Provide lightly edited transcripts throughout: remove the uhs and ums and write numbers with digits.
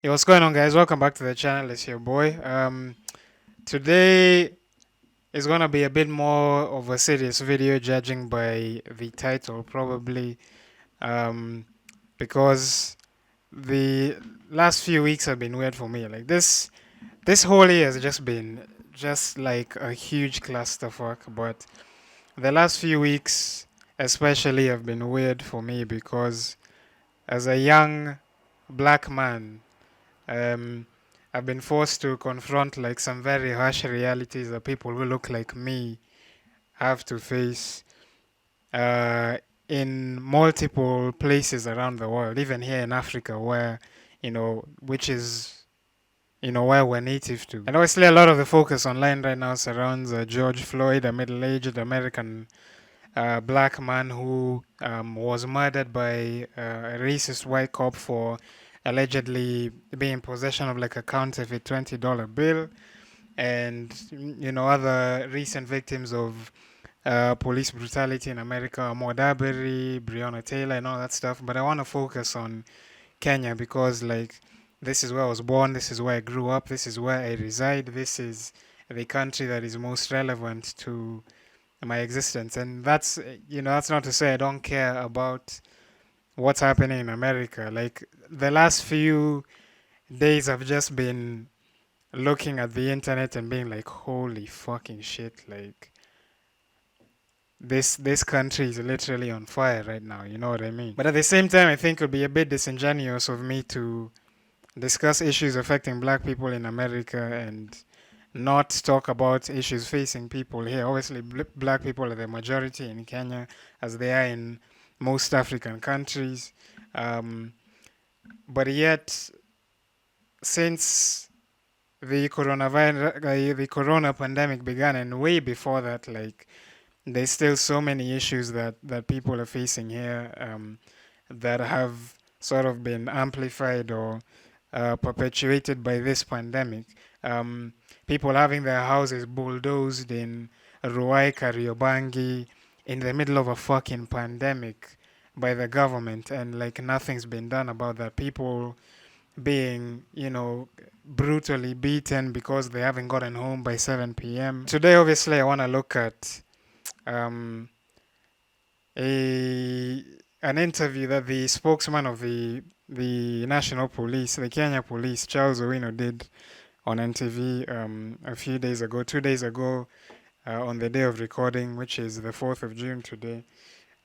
Yo, what's going on, guys? Welcome back to the channel. It's your boy. Today is gonna be a bit more of a serious video, judging by the title, probably, um, because the last few weeks have been weird for me. Like this whole year has just been just like a huge clusterfuck. But the last few weeks, especially, have been weird for me because as a young black man. Um, I've been forced to confront like some very harsh realities that people who look like me have to face uh, in multiple places around the world, even here in Africa, where which is where we're native to. And obviously, a lot of the focus online right now surrounds George Floyd, a middle-aged American black man who was murdered by a racist white cop for allegedly being in possession of like a counterfeit $20 bill, and other recent victims of police brutality in America, Ahmaud Arbery, Breonna Taylor, and all that stuff. But I want to focus on Kenya because like this is where I was born, this is where I grew up, this is where I reside, this is the country that is most relevant to my existence. And that's that's not to say I don't care about what's happening in America. Like the last few days I've just been looking at the internet and being like, holy fucking shit, like this country is literally on fire right now, you know what I mean? But at the same time, I think it would be a bit disingenuous of me to discuss issues affecting black people in America and not talk about issues facing people here. Obviously, black people are the majority in Kenya, as they are in most African countries. Um, but yet, since the corona pandemic began, and way before that, like there's still so many issues that people are facing here that have sort of been amplified or perpetuated by this pandemic. Um, People having their houses bulldozed in Ruai, Kariobangi, in the middle of a fucking pandemic by the government, and like nothing's been done about that. People being, brutally beaten because they haven't gotten home by 7 p.m. Today, obviously, I want to look at um, a an interview that the spokesman of the national police, the Kenya police, Charles Owino, did on NTV a few days ago, 2 days ago, on the day of recording, which is the 4th of June today.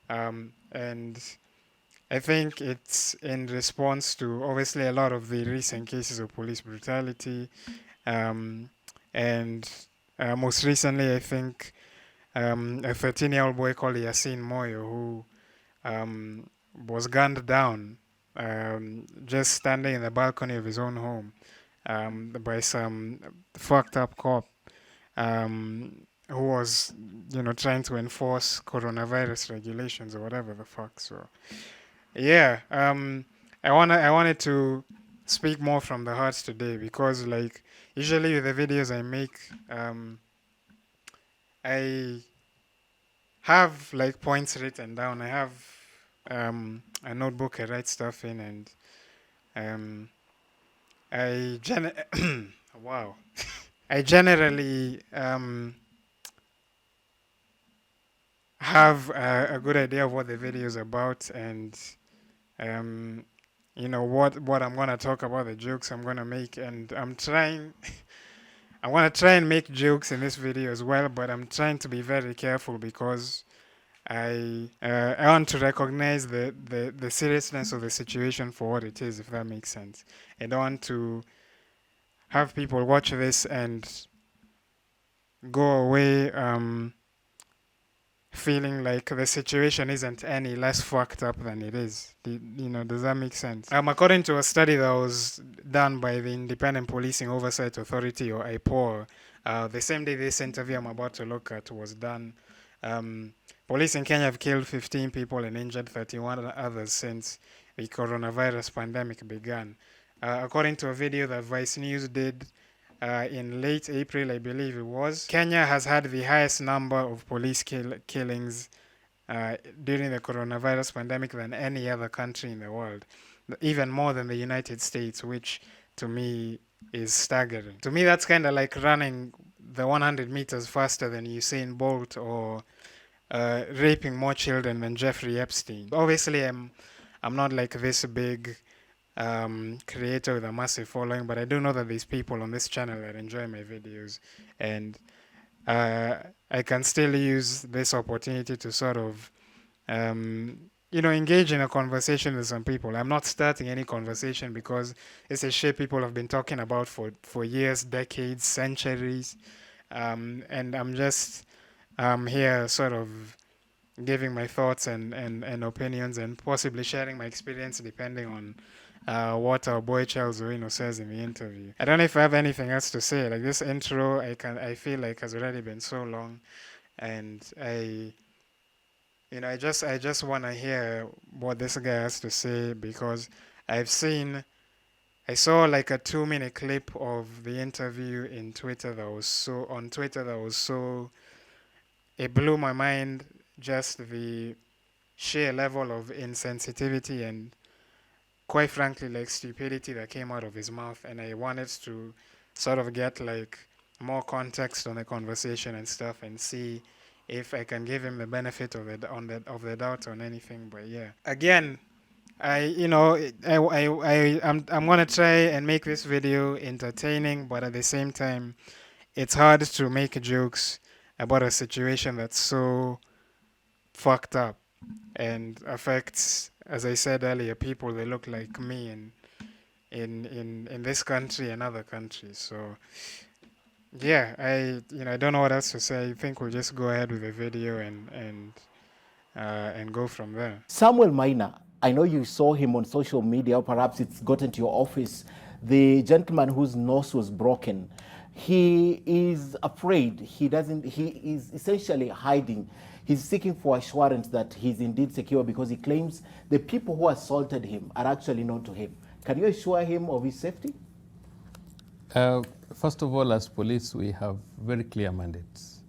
And I think it's in response to obviously a lot of the recent cases of police brutality. Um, and most recently, I think a 13-year-old boy called Yasin Moyo who was gunned down just standing in the balcony of his own home by some fucked up cop who was, trying to enforce coronavirus regulations or whatever the fuck. So, yeah, I wanted to speak more from the heart today because, like, usually with the videos I make, I have like points written down. I have a notebook I write stuff in, and um, I wow, I generally have a good idea of what the video is about, and um, what I'm gonna talk about, the jokes I'm gonna make, and I'm trying. I want to try and make jokes in this video as well, but I'm trying to be very careful because I want to recognize the seriousness of the situation for what it is, if that makes sense. I don't want to have people watch this and go away feeling like the situation isn't any less fucked up than it is. Does that make sense? According to a study that was done by the Independent Policing Oversight Authority, or IPOA, the same day this interview I'm about to look at was done, police in Kenya have killed 15 people and injured 31 others since the coronavirus pandemic began. According to a video that Vice News did in late April, I believe it was, Kenya has had the highest number of police killings during the coronavirus pandemic than any other country in the world, even more than the United States, which to me is staggering. To me, that's kind of like running the 100 meters faster than Usain Bolt, or raping more children than Jeffrey Epstein. Obviously, I'm not like this big creator with a massive following, but I do know that there's people on this channel that enjoy my videos, and uh, I can still use this opportunity to sort of engage in a conversation with some people. I'm not starting any conversation because it's a shit people have been talking about for years, decades, centuries, and I'm just here sort of giving my thoughts and opinions, and possibly sharing my experience depending on what our boy Charles Owino says in the interview. I don't know if I have anything else to say. Like, this intro, I feel like has already been so long, and I just want to hear what this guy has to say, because I saw like a 2-minute clip of the interview in Twitter that was so on Twitter that was so it blew my mind, just the sheer level of insensitivity and, quite frankly, like, stupidity that came out of his mouth. And I wanted to sort of get like more context on the conversation and stuff, and see if I can give him the benefit of the doubt on anything. But yeah, again, I'm gonna try and make this video entertaining, but at the same time, it's hard to make jokes about a situation that's so fucked up and affects, as I said earlier, people that look like me in this country and other countries. So yeah, I don't know what else to say. I think we'll just go ahead with the video and go from there. Samuel Maina, I know you saw him on social media, or perhaps it's gotten to your office. The gentleman whose nose was broken. He is afraid. He is essentially hiding. He's seeking for assurance that he's indeed secure, because he claims the people who assaulted him are actually known to him. Can you assure him of his safety? First of all, as police, we have very clear mandates.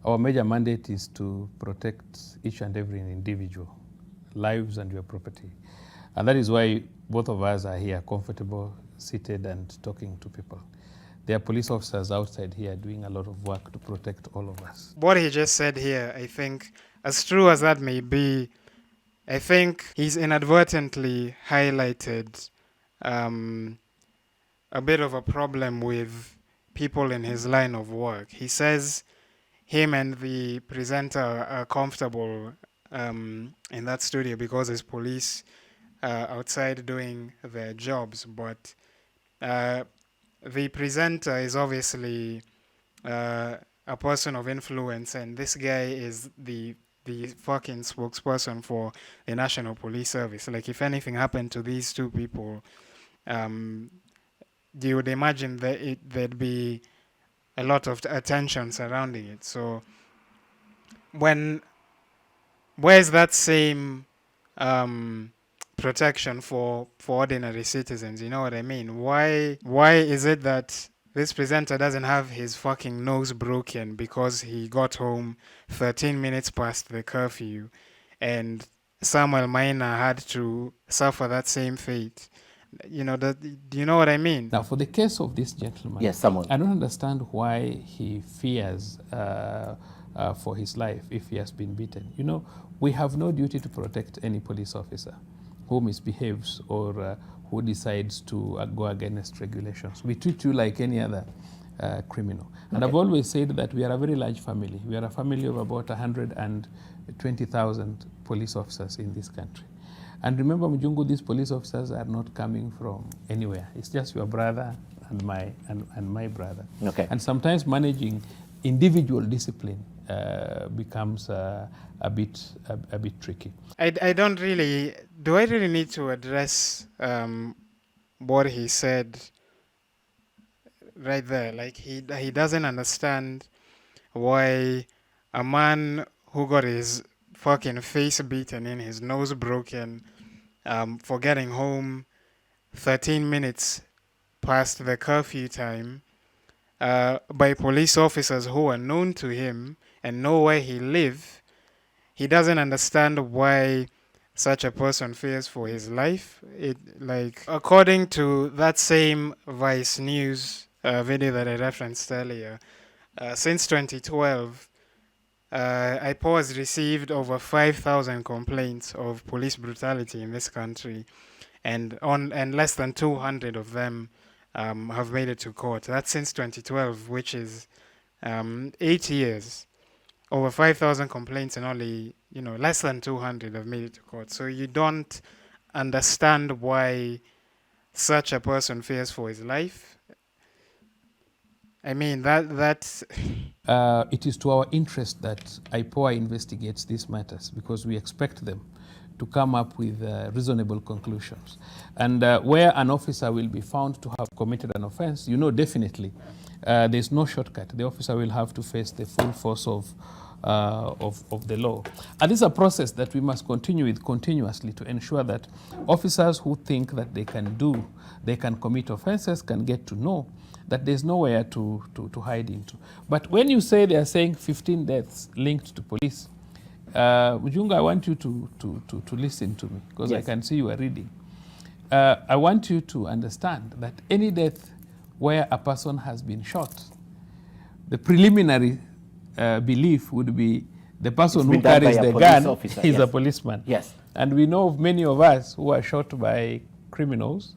Our major mandate is to protect each and every individual, lives and your property. And that is why both of us are here, comfortable, seated and talking to people. There are police officers outside here doing a lot of work to protect all of us. What he just said here, I think, as true as that may be, I think he's inadvertently highlighted a bit of a problem with people in his line of work. He says him and the presenter are comfortable in that studio because there's police outside doing their jobs, but the presenter is obviously a person of influence, and this guy is the fucking spokesperson for the National Police Service. Like, if anything happened to these two people, you would imagine that there'd be a lot of attention surrounding it. So where's that same protection for ordinary citizens? You know what I mean? Why is it that this presenter doesn't have his fucking nose broken because he got home 13 minutes past the curfew, and Samuel Maina had to suffer that same fate? Do you know what I mean? Now, for the case of this gentleman, yes, Samuel, I don't understand why he fears for his life if he has been beaten. We have no duty to protect any police officer who misbehaves or who decides to go against regulations. We treat you like any other criminal. And I've always said that we are a very large family. We are a family of about 120,000 police officers in this country. And remember, Mijungu, these police officers are not coming from anywhere. It's just your brother and my brother. Okay. And sometimes managing individual discipline becomes a bit tricky. Do I really need to address what he said right there? Like, he doesn't understand why a man who got his fucking face beaten in, his nose broken, for getting home 13 minutes past the curfew time, by police officers who are known to him and know where he lives, he doesn't understand why such a person fears for his life. It, like, according to that same Vice News video that I referenced earlier, since 2012, IPOA has received over 5,000 complaints of police brutality in this country, and less than 200 of them have made it to court. That's since 2012, which is 8 years. Over 5,000 complaints and only, less than 200 have made it to court. So you don't understand why such a person fears for his life. I mean, that's It is to our interest that IPOA investigates these matters because we expect them to come up with reasonable conclusions. And where an officer will be found to have committed an offense, definitely there's no shortcut. The officer will have to face the full force of the law. And this is a process that we must continue with continuously to ensure that officers who think that they can commit offenses can get to know that there's nowhere to hide into. But when you say they are saying 15 deaths linked to police, Mijungu, I want you to listen to me because yes. I can see you are reading. I want you to understand that any death where a person has been shot, the preliminary belief would be the person who carries the gun officer, is yes. a policeman. Yes. And we know of many of us who are shot by criminals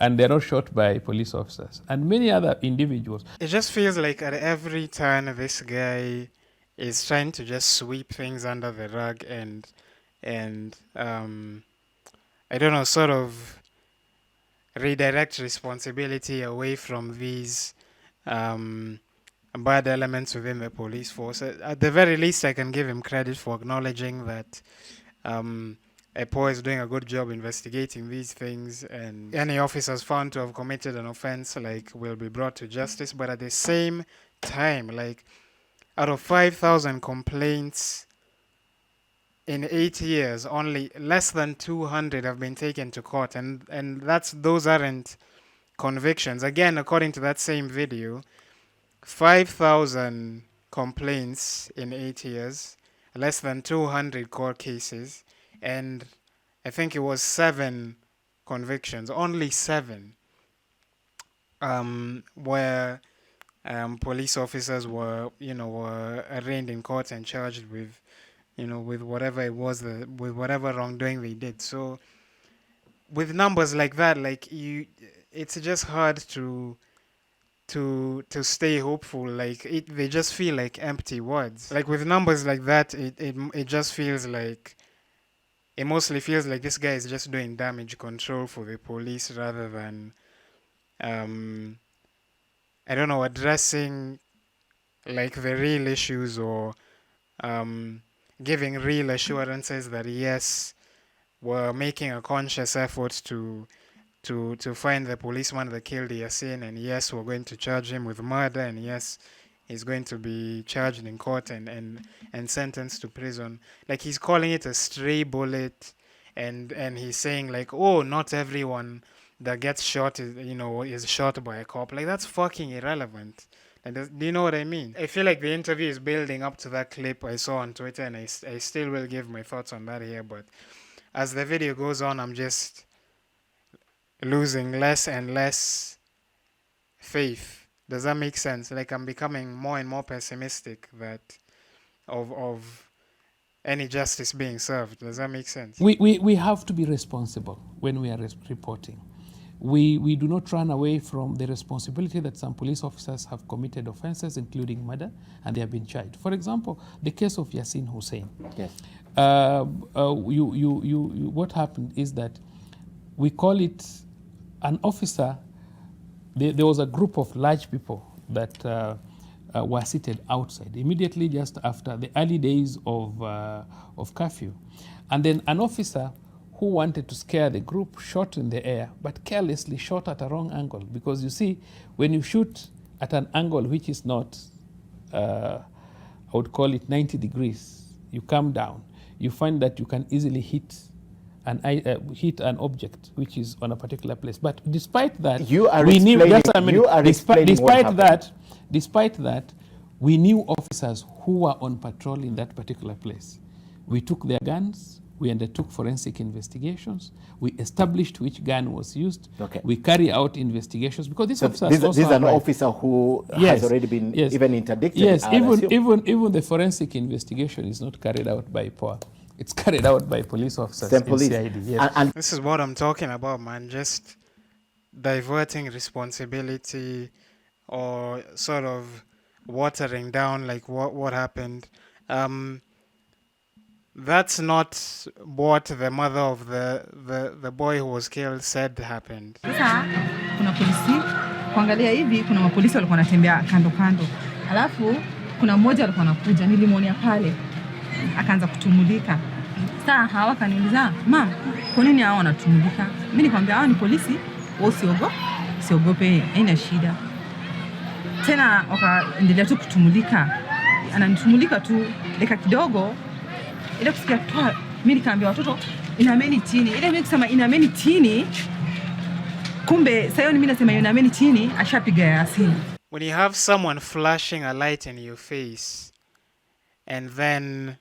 and they're not shot by police officers and many other individuals. It just feels like at every turn this guy is trying to just sweep things under the rug and I don't know, sort of redirect responsibility away from these bad elements within the police force. At the very least, I can give him credit for acknowledging that EPO is doing a good job investigating these things, and any officers found to have committed an offense will be brought to justice. But at the same time, out of 5,000 complaints in 8 years, only less than 200 have been taken to court, and those aren't convictions. Again, according to that same video, 5,000 complaints in 8 years, less than 200 court cases, and I think it was 7 convictions, only 7, where police officers were arraigned in court and charged with, with whatever it was, with whatever wrongdoing they did. So, with numbers like that, it's just hard to stay hopeful. They just feel like empty words. With numbers like that, it just feels like, it mostly feels like this guy is just doing damage control for the police rather than I don't know, addressing the real issues or giving real assurances that yes, we're making a conscious effort to find the policeman that killed Yasin, and yes, we're going to charge him with murder, and yes, he's going to be charged in court and sentenced to prison. He's calling it a stray bullet, and he's saying oh, not everyone that gets shot is shot by a cop. That's fucking irrelevant. Do you know what I mean? I feel like the interview is building up to that clip I saw on Twitter, and I still will give my thoughts on that here, but as the video goes on, I'm just losing less and less faith. Does that make sense? I'm becoming more and more pessimistic that of any justice being served. Does that make sense? We have to be responsible when we are reporting. We do not run away from the responsibility that some police officers have committed offenses, including murder, and they have been charged. For example, the case of Yasin Hussein. Yes. What happened is that we call it an officer. There was a group of large people that were seated outside immediately just after the early days of curfew, and then an officer who wanted to scare the group shot in the air, but carelessly shot at a wrong angle. Because you see, when you shoot at an angle which is not, I would call it 90 degrees, you come down, you find that you can easily hit an object which is on a particular place. But despite that, despite that, we knew officers who were on patrol in that particular place. We took their guns, We undertook forensic investigations. We established which gun was used. Okay. We carry out investigations because these So officers this also is an have officer who Yes, has already been yes. even interdicted. Yes, I would assume. even the forensic investigation is not carried out by POA. It's carried out by police officers Same in police. CID. Yes. And This is what I'm talking about, man. Just diverting responsibility or sort of watering down like what happened. That's not what the mother of the boy who was killed said happened. Sasa kuna polisi kuangalia hivi, kuna mapolisi walikuwa wanatembea kando kando, alafu kuna mmoja alikuwa anakuja, nilimwona pale akaanza kutumulika. Sasa hawa kaniuliza, "Mama, kwa nini hao wanatumulika?" Mimi nikamwambia hao ni polisi, wao siogope, haina shida. Tena wakaendelea tu kutumulika, ananitumulika tu dakika kidogo, ile kusikia toa. Mimi nikaambia watoto inameni chini, ile mimi kusema inameni chini, kumbe sasa hiyo mimi nasema inameni chini, ashapiga Yasin. When you have someone flashing a light in your face and then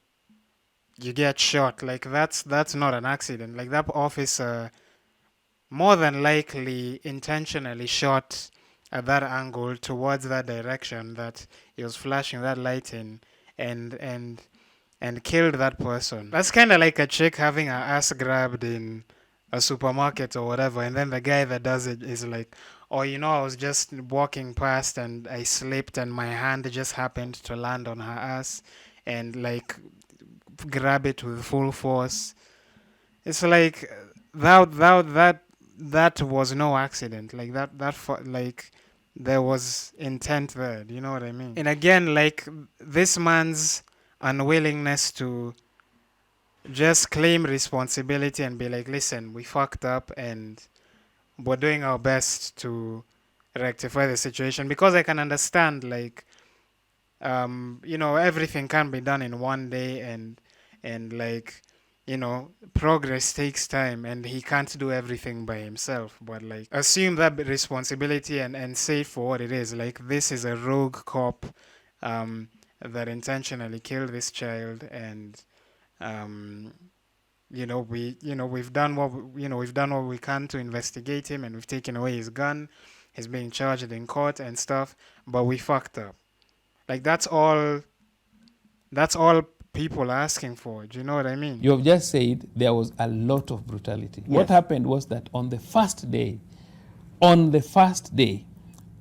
you get shot, like that's not an accident. Like that officer more than likely intentionally shot at that angle towards that direction that he was flashing that light in and killed that person. That's kind of like a chick having her ass grabbed in a supermarket or whatever, and then the guy that does it is like, "Oh, you know, I was just walking past and I slipped and my hand just happened to land on her ass and like grab it with full force." It's like that was no accident. Like like there was intent there. Do you know what I mean? And again, like this man's unwillingness to just claim responsibility and be like, "Listen, we fucked up and we're doing our best to rectify the situation," because I can understand, like, you know, everything can be done in one day, and like, you know, progress takes time and he can't do everything by himself. But like, assume that responsibility and say for what it is. Like, this is a rogue cop that intentionally killed this child, and we've done what we can to investigate him, and we've taken away his gun. He's being charged in court and stuff, but we fucked up. Like, that's all people are asking for. Do you know what I mean? You have just said there was a lot of brutality. Yes. What happened was that on the first day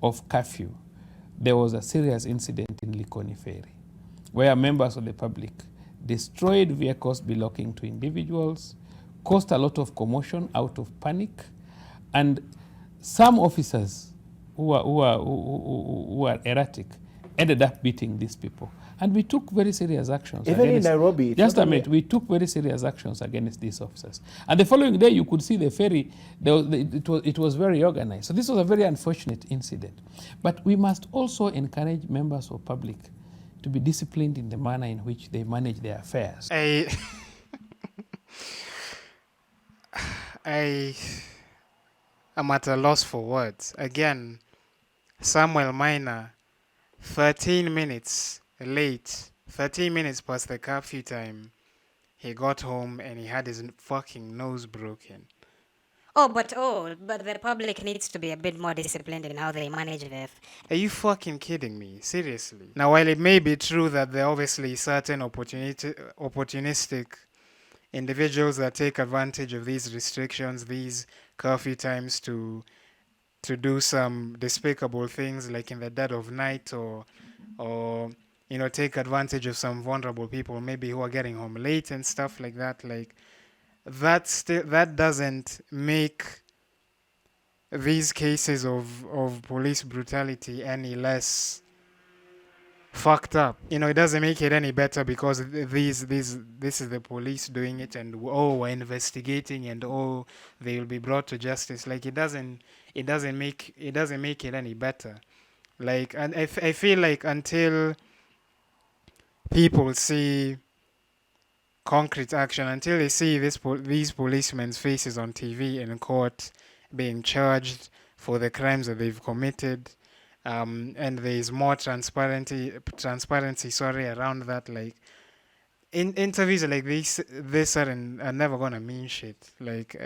of curfew, there was a serious incident in Likoni Ferry, where members of the public destroyed vehicles belonging to individuals, caused a lot of commotion out of panic, and some officers who are erratic ended up beating these people. And we took very serious actions. Even in Nairobi. Just a minute, we took very serious actions against these officers. And the following day, you could see the ferry, it was very organized. So this was a very unfortunate incident. But we must also encourage members of public to be disciplined in the manner in which they manage their affairs. I am at a loss for words. Again, Samuel Minor, 13 minutes late, 13 minutes past the curfew time, he got home and he had his fucking nose broken. But the public needs to be a bit more disciplined in how they manage their. Are you fucking kidding me? Seriously? Now, while it may be true that there are obviously certain opportunistic individuals that take advantage of these restrictions, these curfew times to do some despicable things, like in the dead of night, or you know, take advantage of some vulnerable people, maybe who are getting home late and stuff like that. Like, that doesn't make these cases of police brutality any less fucked up. You know, it doesn't make it any better because this is the police doing it, and we're investigating, and they will be brought to justice. Like, it doesn't make it any better. Like, and I feel like until people see concrete action, until they see these policemen's faces on TV and in court being charged for the crimes that they've committed, and there is more transparency around that, like, in interviews like this are never gonna mean shit. Like,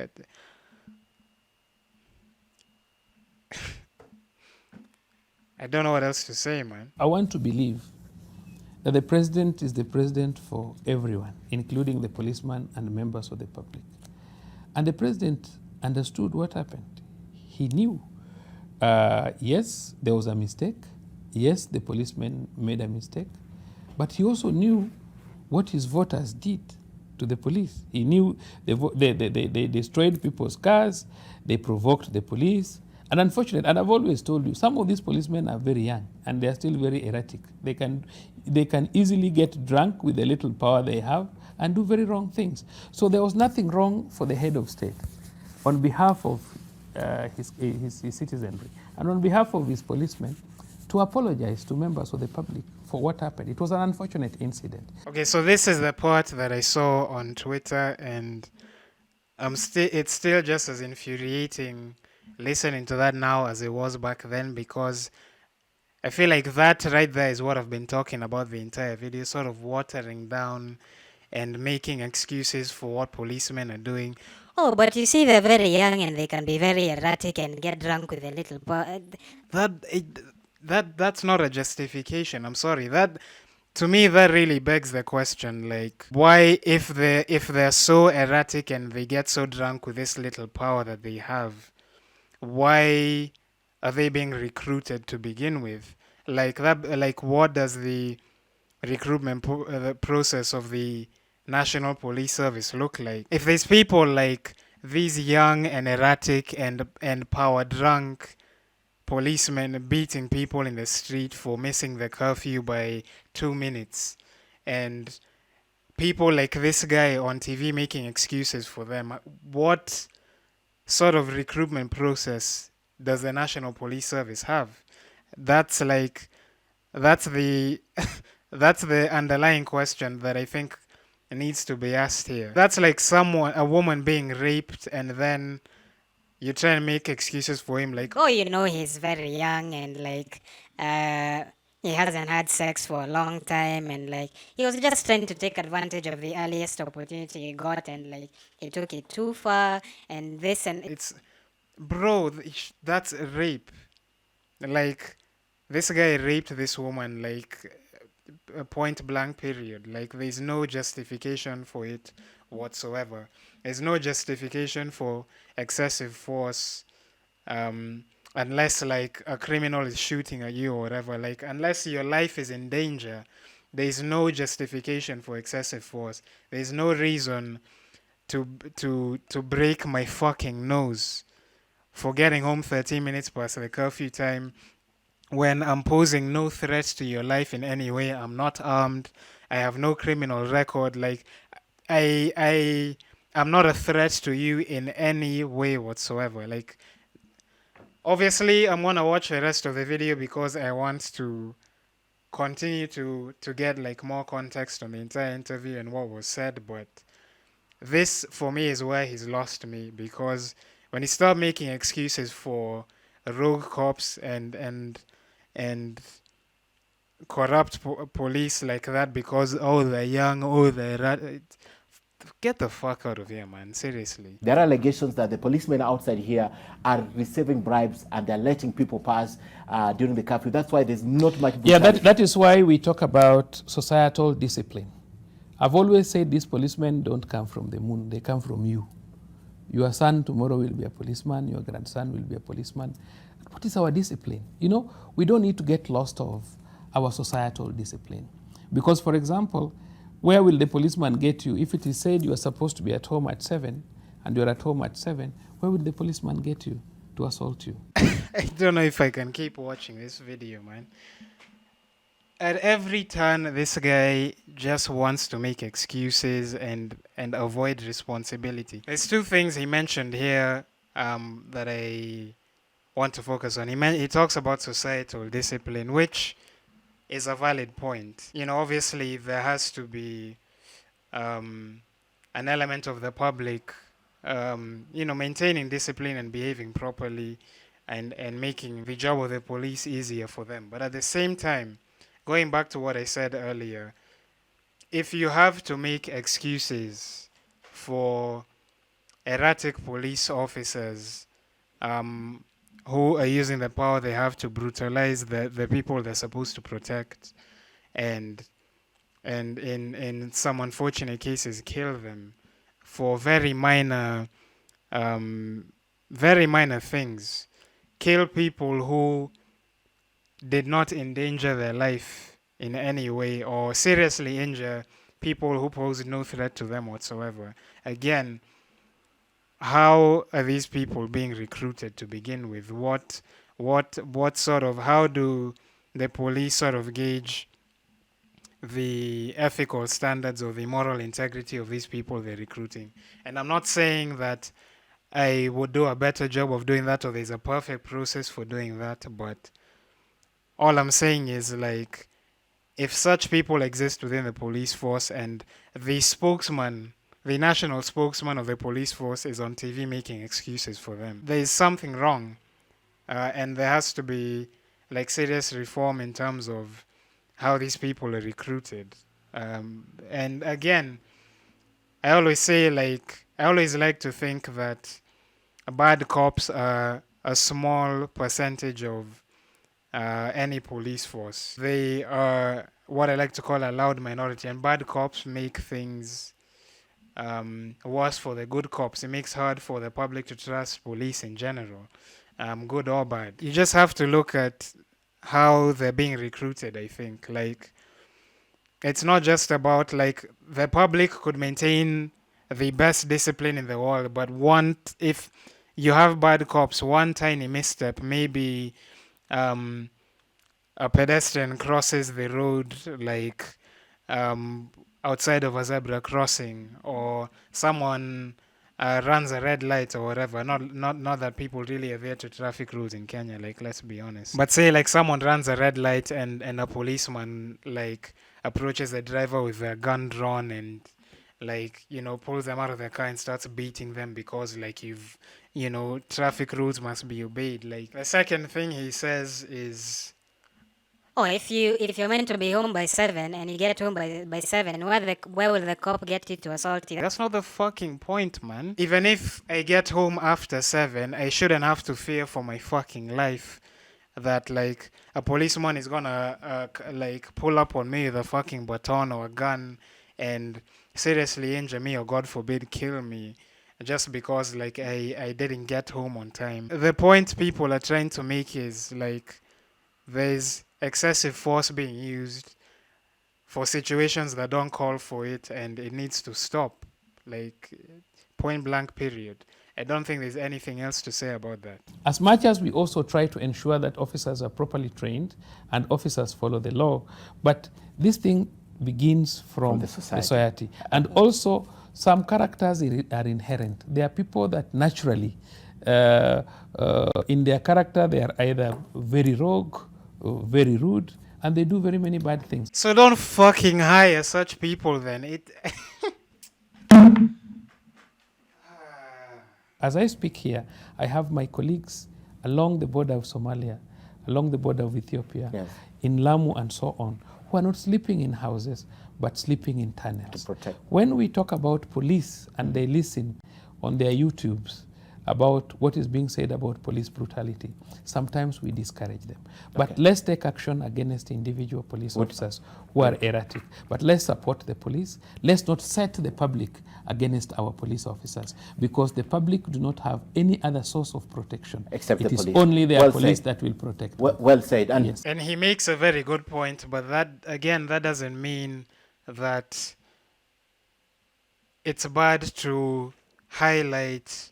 I don't know what else to say, man. I want to believe that the president is the president for everyone, including the policeman and members of the public. And the president understood what happened. He knew, yes, there was a mistake. Yes, the policeman made a mistake. But he also knew what his voters did to the police. He knew they destroyed people's cars, they provoked the police. And unfortunately, and I've always told you, some of these policemen are very young and they're still very erratic. They can easily get drunk with the little power they have and do very wrong things. So there was nothing wrong for the head of state on behalf of his citizenry and on behalf of his policemen to apologize to members of the public for what happened. It was an unfortunate incident. Okay, so this is the part that I saw on Twitter, and it's still just as infuriating listening to that now as it was back then, because I feel like that right there is what I've been talking about the entire video, sort of watering down and making excuses for what policemen are doing. Oh, but you see, they're very young and they can be very erratic and get drunk with a little. That's not a justification. I'm sorry. That, to me, that really begs the question, like, why, if they're so erratic and they get so drunk with this little power that they have, why are they being recruited to begin with? Like that, like, what does the recruitment the process of the National Police Service look like? If there's people like these young and erratic and power drunk policemen beating people in the street for missing the curfew by 2 minutes, and people like this guy on TV making excuses for them, what sort of recruitment process does the National Police Service have? That's like, that's the that's the underlying question that I think needs to be asked here. That's like a woman being raped, and then you try and make excuses for him, like, Oh, he's very young and like he hasn't had sex for a long time, and like he was just trying to take advantage of the earliest opportunity he got, and like he took it too far, and this and it's, bro, that's rape. Like, this guy raped this woman, like, a point blank period. Like, there's no justification for it whatsoever. There's no justification for excessive force, unless like a criminal is shooting at you or whatever. Like, unless your life is in danger, there's no justification for excessive force. There's no reason to break my fucking nose for getting home 13 minutes past the curfew time, when I'm posing no threat to your life in any way. I'm not armed. I have no criminal record. Like, I'm not a threat to you in any way whatsoever. Like, obviously, I'm gonna watch the rest of the video because I want to continue to get like more context on the entire interview and what was said. But this, for me, is where he's lost me, because when he started making excuses for rogue cops and corrupt police like that, because they're young, they're get the fuck out of here, man. Seriously. There are allegations that the policemen outside here are receiving bribes and they're letting people pass during the curfew. That's why there's not much brutality. Yeah, that is why we talk about societal discipline. I've always said these policemen don't come from the moon, they come from you. Your son tomorrow will be a policeman, your grandson will be a policeman. What is our discipline? We don't need to get lost of our societal discipline. Because, for example, where will the policeman get you? If it is said you are supposed to be at home at 7 and you're at home at 7, where will the policeman get you to assault you? I don't know if I can keep watching this video, man. At every turn, this guy just wants to make excuses and avoid responsibility. There's two things he mentioned here that I want to focus on. He talks about societal discipline, which is a valid point. Obviously there has to be an element of the public, maintaining discipline and behaving properly and making the job of the police easier for them. But at the same time, going back to what I said earlier, if you have to make excuses for erratic police officers who are using the power they have to brutalize the people they're supposed to protect, and in some unfortunate cases kill them for um, very minor things, kill people who did not endanger their life in any way or seriously injure people who pose no threat to them whatsoever. Again, how are these people being recruited to begin with? What sort of, how do the police sort of gauge the ethical standards or the moral integrity of these people they're recruiting? And I'm not saying that I would do a better job of doing that or there's a perfect process for doing that, but all I'm saying is, like, if such people exist within the police force and the spokesman, the national spokesman of the police force is on TV making excuses for them, there is something wrong. And there has to be, like, serious reform in terms of how these people are recruited. And again, I always say, like, I always like to think that bad cops are a small percentage of any police force. They are what I like to call a loud minority, and bad cops make things worse for the good cops. It makes it hard for the public to trust police in general, good or bad. You just have to look at how they're being recruited, I think. Like, it's not just about, like, the public could maintain the best discipline in the world, but if you have bad cops, one tiny misstep, maybe a pedestrian crosses the road, like, outside of a zebra crossing, or someone runs a red light or whatever. Not that people really adhere to traffic rules in Kenya, like, let's be honest. But say, like, someone runs a red light and a policeman, like, approaches the driver with a gun drawn and, like, pulls them out of their car and starts beating them because, like, traffic rules must be obeyed. Like, the second thing he says is, Oh, if you're meant to be home by 7 and you get home by 7, where will the cop get you to assault you? that's not the fucking point, man. Even if I get home after 7, I shouldn't have to fear for my fucking life that, like, a policeman is gonna like, pull up on me with a fucking baton or a gun and seriously injure me, or God forbid kill me, just because, like, I didn't get home on time. The point people are trying to make is, like, there's excessive force being used for situations that don't call for it, and it needs to stop, like, point blank, period. I don't think there's anything else to say about that. As much as we also try to ensure that officers are properly trained and officers follow the law, but this thing begins from the society. And also, some characters are inherent. There are people that naturally, in their character, they are either very rogue, very rude, and they do very many bad things. So don't fucking hire such people then. As I speak here, I have my colleagues along the border of Somalia, along the border of Ethiopia, yes, in Lamu and so on, who are not sleeping in houses, but sleeping in tunnels. To protect. When we talk about police and they listen on their YouTubes about what is being said about police brutality, sometimes we discourage them. But let's take action against individual police officers who are erratic. But let's support the police. Let's not set the public against our police officers, because the public do not have any other source of protection. Except the police. It is only their police that will protect them. Well said. And, yes, and he makes a very good point, but that, again, that doesn't mean that it's bad to highlight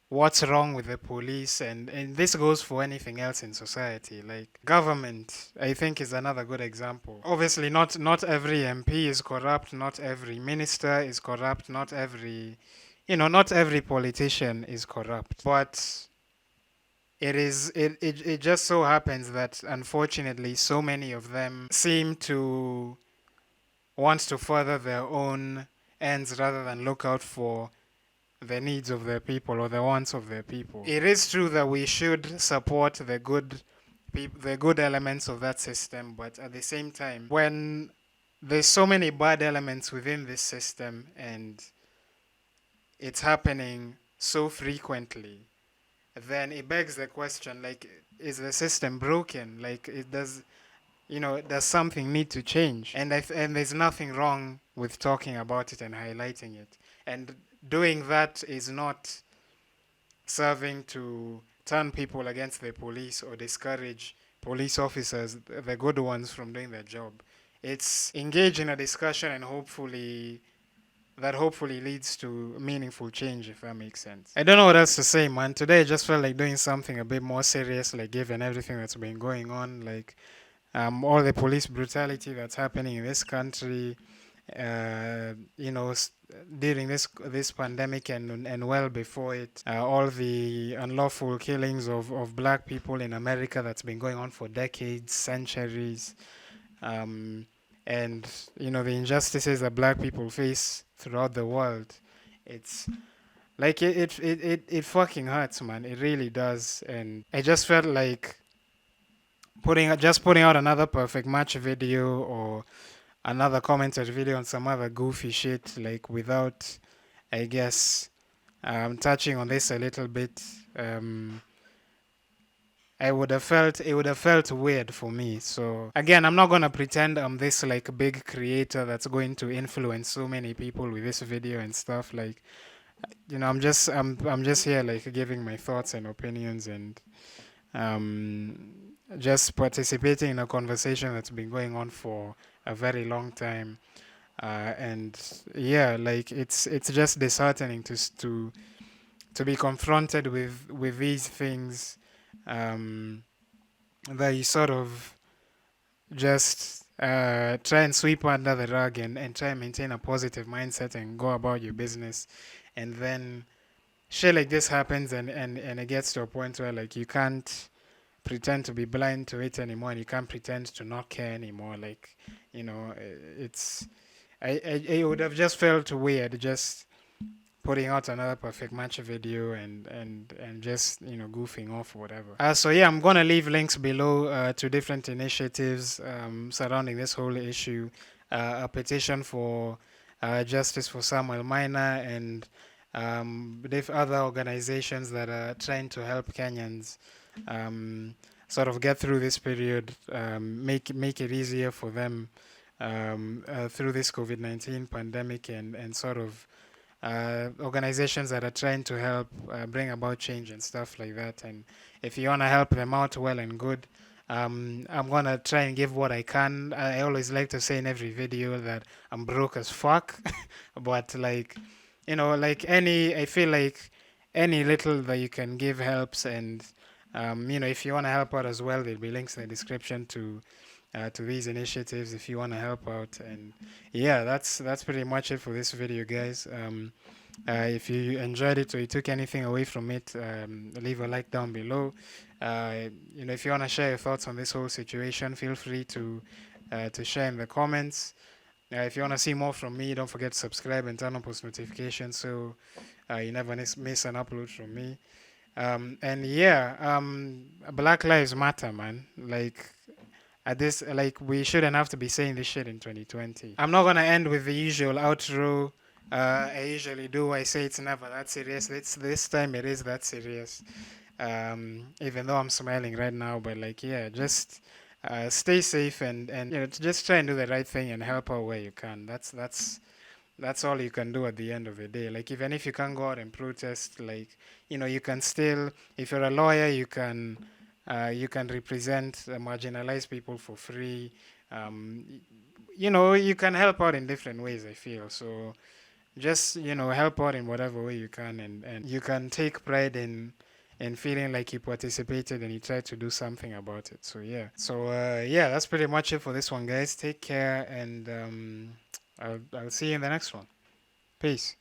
what's wrong with the police, and this goes for anything else in society. Like, government, I think, is another good example. Obviously, not every MP is corrupt, not every minister is corrupt, not every politician is corrupt, but it just so happens that, unfortunately, so many of them seem to want to further their own ends rather than look out for the needs of their people or the wants of their people. It is true that we should support the good elements of that system, but at the same time, when there's so many bad elements within this system, and it's happening so frequently, then it begs the question, like, is the system broken? Like, it does, does something need to change? And there's nothing wrong with talking about it and highlighting it. And doing that is not serving to turn people against the police or discourage police officers, the good ones, from doing their job. It's engage in a discussion and hopefully leads to meaningful change, if that makes sense. I don't know what else to say, man. Today I just felt like doing something a bit more serious, like given everything that's been going on, like all the police brutality that's happening in this country, during this pandemic and well before it, all the unlawful killings of black people in America that's been going on for decades, centuries, and the injustices that black people face throughout the world. It's like it fucking hurts, man. It really does. And I just felt like putting out another perfect match video or another commentary video on some other goofy shit, like, without, I guess, touching on this a little bit. It would have felt weird for me. So again, I'm not gonna pretend I'm this like big creator that's going to influence so many people with this video and stuff. Like, I'm just here, like, giving my thoughts and opinions, and just participating in a conversation that's been going on for a very long time. And yeah, like, it's just disheartening to be confronted with these things, that you sort of just try and sweep under the rug and try and maintain a positive mindset and go about your business, and then shit like this happens, and it gets to a point where, like, you can't pretend to be blind to it anymore, and you can't pretend to not care anymore. Like, it's it would have just felt weird just putting out another perfect match video and just goofing off or whatever. So yeah, I'm gonna leave links below to different initiatives surrounding this whole issue, a petition for justice for Samuel Minor, and other organizations that are trying to help Kenyans sort of get through this period, make it easier for them through this COVID-19 pandemic, and sort of organizations that are trying to help bring about change and stuff like that. And if you want to help them out, well and good. I'm gonna try and give what I can. I always like to say in every video that I'm broke as fuck, but like, I feel like any little that you can give helps. And if you want to help out as well, there'll be links in the description to these initiatives if you want to help out. And yeah, that's pretty much it for this video, guys. If you enjoyed it or you took anything away from it, leave a like down below. If you want to share your thoughts on this whole situation, feel free to share in the comments. If you want to see more from me, don't forget to subscribe and turn on post notifications so you never miss an upload from me. And yeah, Black Lives Matter, man. Like, we shouldn't have to be saying this shit in 2020. I'm not gonna end with the usual outro I usually do. I say it's never that serious. This time it is that serious. Even though I'm smiling right now, but like, yeah, just stay safe and just try and do the right thing and help out where you can. That's all you can do at the end of the day. Like, even if you can't go out and protest, like, you can still, if you're a lawyer, you can represent marginalized people for free. You can help out in different ways, I feel. So just, help out in whatever way you can, and you can take pride in feeling like you participated and you tried to do something about it. So yeah. Yeah, that's pretty much it for this one, guys. Take care, and I'll see you in the next one. Peace.